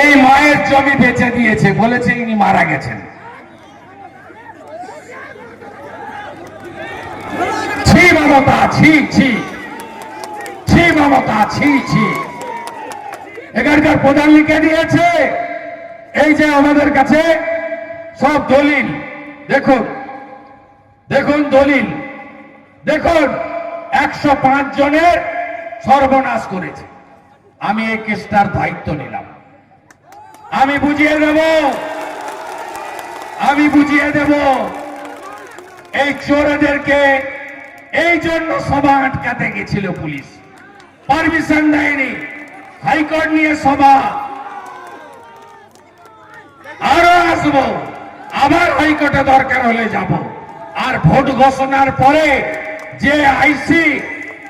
এই মায়ের জমি বেচে দিয়েছে, বলেছে ইনি মারা গেছেন। ছি মমতা, ছি ছি ছি মমতা, ছি ছি। এখানকার প্রধান লিখে দিয়েছে, এই যে আমাদের কাছে সব দলিল দেখুন, দেখুন দলিল দেখুন, 105 জনের সর্বনাশ করেছে। আমি এই কেসটার দায়িত্ব নিলাম, আমি বুঝিয়ে দেব, আমি বুঝিয়ে দেব। এই চোরদেরকে এই জন্য সভা আটকাতে গেছিল পুলিশ, পারমিশন দেয়নি, হাইকোর্ট নিয়ে সভা। আরো আসবো, আবার হাইকোর্টে দরকার হলে যাব। আর ভোট ঘোষণার পরে যে আইসি,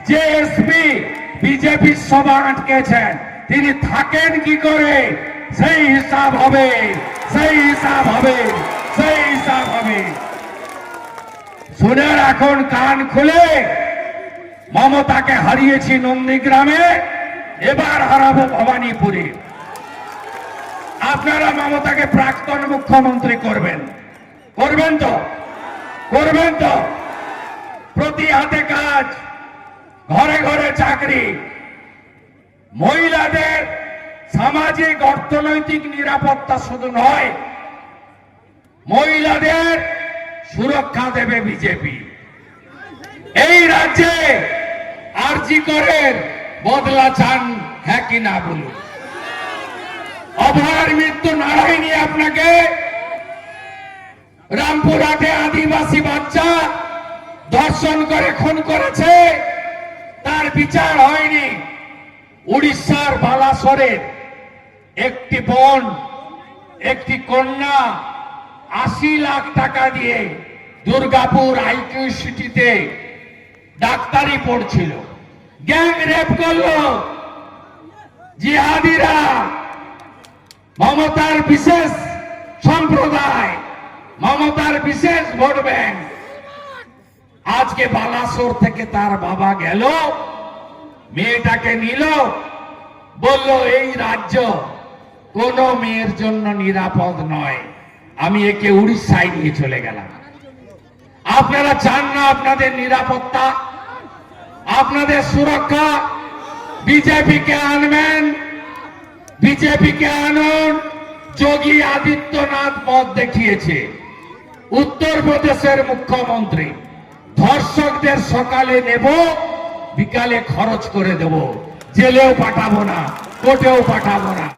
যে এসপি বিজেপির সভা আটকেছেন, তিনি থাকেন কি করে, সেই হিসাব হবে, সেই হিসাব হবে, সেই হিসাব হবে। শুনে রাখুন, কান খুলে। মমতাকে হারিয়েছি নন্দীগ্রামে, এবার হারাবো ভবানীপুরে। আপনারা মমতাকে প্রাক্তন মুখ্যমন্ত্রী করবেন, করবেন তো, করবেন তো? প্রতি হাতে কাজ, ঘরে ঘরে চাকরি, মহিলাদের সামাজিক অর্থনৈতিক নিরাপত্তা শুধু নয়, মহিলাদের সুরক্ষা দেবে বিজেপি। এই রাজ্যে আরজি করের বদলা চান, হ্যাঁ কি না বলুন? অভয়ার মৃত্যু নারায়ণী আপনাকে, রামপুরহাটে আদিবাসী বাচ্চা ধর্ষণ করে খুন করেছে, তার বিচার হয়নি। উড়িষ্যার বালাসরের একটি বোন, একটি কন্যা 80 লাখ টাকা দিয়ে দুর্গাপুর আইকিউ সিটিতে ডাক্তারি পড়ছিল, গ্যাং রেপ করলো জিহাদিরা। মমতার বিশেষ সম্প্রদায়, মমতার বিশেষ ভোট ব্যাংক। আজকে বালাসোর থেকে তার বাবা গেল, মেয়েটাকে নিল, বলল এই রাজ্য কোন মেয়ের জন্য নিরাপদ নয়, আমি একে উড়িষ্যায় নিয়ে চলে গেলাম। আপনারা চান না আপনাদের নিরাপত্তা, আপনাদের সুরক্ষা? বিজেপিকে আনবেন, বিজেপিকে আনুন। যোগী আদিত্যনাথ পথ দেখিয়েছে, উত্তরপ্রদেশের মুখ্যমন্ত্রী। ধর্ষকদের সকালে নেব, বিকালে খরচ করে দেব, জেলেও পাঠাবো না, কোর্টেও পাঠাবো না।